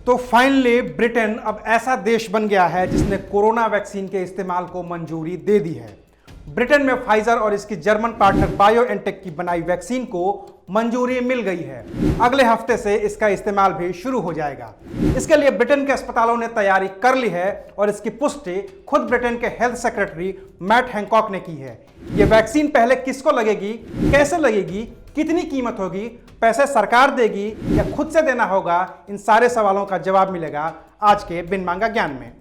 तो finally Britain अब ऐसा देश बन गया है जिसने कोरोना वैक्सीन के इस्तेमाल को मंजूरी दे दी है। ब्रिटेन में फाइजर और इसकी जर्मन पार्टनर बायोएनटेक की बनाई वैक्सीन को मंजूरी मिल गई है। अगले हफ्ते से इसका इस्तेमाल भी शुरू हो जाएगा। इसके लिए ब्रिटेन के अस्पतालों ने तैयारी कर ली है और इसकी पुष्टि खुद ब्रिटेन के हेल्थ सेक्रेटरी मैट हैंकॉक ने की है। यह वैक्सीन पहले किसको लगेगी, कैसे लगेगी, कितनी कीमत होगी, पैसे सरकार देगी या खुद से देना होगा, इन सारे सवालों का जवाब मिलेगा आज के बिन मांगा ज्ञान में।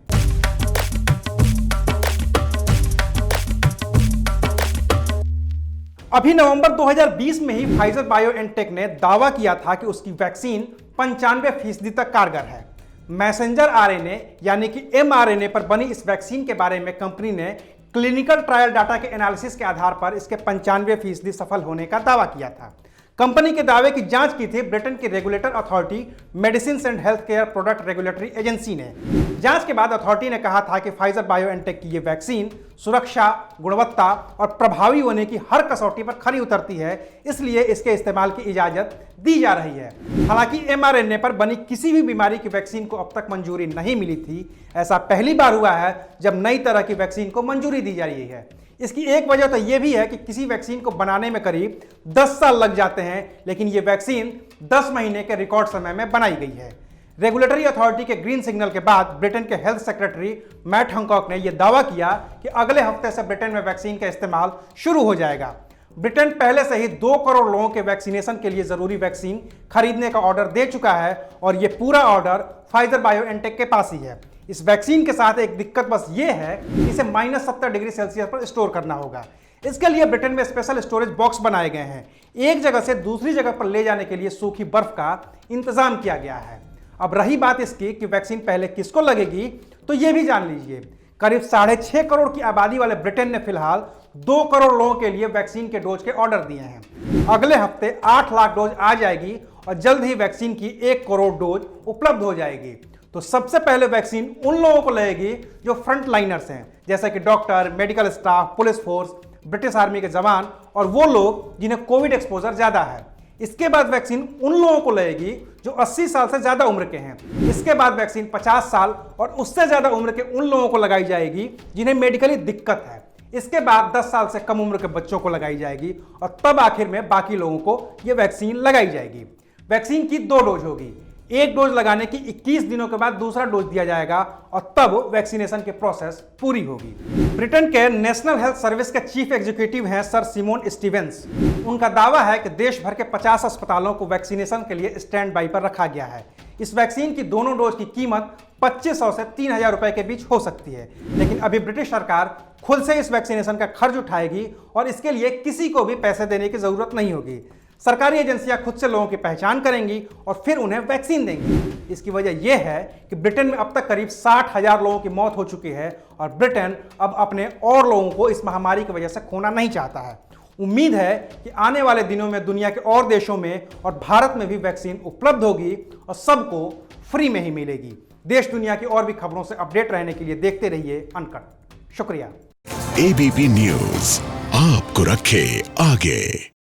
अभी नवंबर 2020 में ही फाइजर बायोएनटेक ने दावा किया था कि उसकी वैक्सीन 95% तक कारगर है। मैसेंजर आरएनए यानी कि mRNA पर बनी इस वैक्सीन के बारे में कंपनी ने क्लिनिकल ट्रायल डाटा के एनालिसिस के आधार पर इसके 95% सफल होने का दावा किया था। कंपनी के दावे की जांच की थी ब्रिटेन की regulator authority medicine and health care product regulatory agency ने। जांच के बाद अथॉरिटी ने कहा था कि फाइजर बायोएनटेक की यह वैक्सीन सुरक्षा, गुणवत्ता और प्रभावी होने की हर कसौटी पर खरी उतरती है, इसलिए इसके इस्तेमाल की इजाजत दी जा रही है। हालांकि mRNA पर बनी किसी भी बीमारी की वैक्सीन को अब तक मंजूरी नहीं मिली थी। ऐसा पहली बार हुआ है जब नई तरह की वैक्सीन को मंजूरी दी जा रही है। इसकी एक वजह तो यह भी है कि किसी वैक्सीन को बनाने में करीब 10 साल लग जाते हैं, लेकिन यह वैक्सीन 10 महीने के रिकॉर्ड समय में बनाई गई है। रेगुलेटरी अथॉरिटी के ग्रीन सिग्नल के बाद ब्रिटेन के हेल्थ सेक्रेटरी मैट हैंकॉक ने यह दावा किया कि अगले हफ्ते से ब्रिटेन में वैक्सीन का इस्तेमाल शुरू हो जाएगा। ब्रिटेन पहले से ही 2 करोड़ लोगों के वैक्सीनेशन के लिए जरूरी वैक्सीन खरीदने का ऑर्डर दे चुका है और यह पूरा ऑर्डर फाइजर बायोएनटेक के पास ही है। इस वैक्सीन के साथ एक दिक्कत बस ये है कि इसे -70 डिग्री सेल्सियस पर स्टोर करना होगा। इसके लिए ब्रिटेन में स्पेशल स्टोरेज बॉक्स बनाए गए हैं। एक जगह से दूसरी जगह पर ले जाने के लिए सूखी बर्फ का इंतजाम किया गया है। अब रही बात इसकी कि वैक्सीन पहले किसको लगेगी, तो यह भी जान लीजिए। करीब 6.5 करोड़ की आबादी वाले ब्रिटेन ने फिलहाल 2 करोड़ लोगों के लिए वैक्सीन के डोज के ऑर्डर दिए हैं। अगले हफ्ते 8 लाख डोज आ जाएगी और जल्द ही वैक्सीन की 1 करोड़ डोज उपलब्ध हो जाएगी। तो सबसे पहले वैक्सीन उन लोगों को लगेगी जो फ्रंट लाइनर्स हैं, जैसे कि doctor, medical staff, police force, British army के जवान और वो लोग जिन्हें कोविड एक्सपोजर ज्यादा है। इसके बाद वैक्सीन उन लोगों को लगेगी जो 80 साल से ज्यादा उम्र के हैं। इसके बाद वैक्सीन 50 साल और उससे ज्यादा उम्र के उन लोगों को लगाई जाएगी जिन्हें मेडिकली दिक्कत है। इसके बाद 10 साल से कम उम्र के बच्चों को लगाई जाएगी और तब आखिर में बाकी लोगों को यह वैक्सीन लगाई जाएगी। वैक्सीन की 2 डोज होगी। एक डोज लगाने की 21 दिनों के बाद दूसरा डोज दिया जाएगा और तब वैक्सीनेशन की प्रोसेस पूरी होगी। ब्रिटेन के नेशनल हेल्थ सर्विस के चीफ एग्जीक्यूटिव हैं सर सिमोन स्टीवेंस। उनका दावा है कि देश भर के 50 अस्पतालों को वैक्सीनेशन के लिए स्टैंड बाई पर रखा गया है। इस वैक्सीन की दोनों डोज की कीमत 2500 से 3000 रुपए के बीच हो सकती है, लेकिन अभी ब्रिटिश सरकार खुद से इस वैक्सीनेशन का खर्च उठाएगी और इसके लिए किसी को भी पैसे देने की जरूरत नहीं होगी। सरकारी एजेंसियां खुद से लोगों की पहचान करेंगी और फिर उन्हें वैक्सीन देंगी। इसकी वजह यह है कि ब्रिटेन में अब तक करीब 60,000 लोगों की मौत हो चुकी है और ब्रिटेन अब अपने और लोगों को इस महामारी की वजह से खोना नहीं चाहता है। उम्मीद है कि आने वाले दिनों में दुनिया के और देशों में और भारत में भी वैक्सीन उपलब्ध होगी और सबको फ्री में ही मिलेगी। देश दुनिया की और भी खबरों से अपडेट रहने के लिए देखते रहिए अनकट। शुक्रिया। एबीपी न्यूज आपको रखे आगे।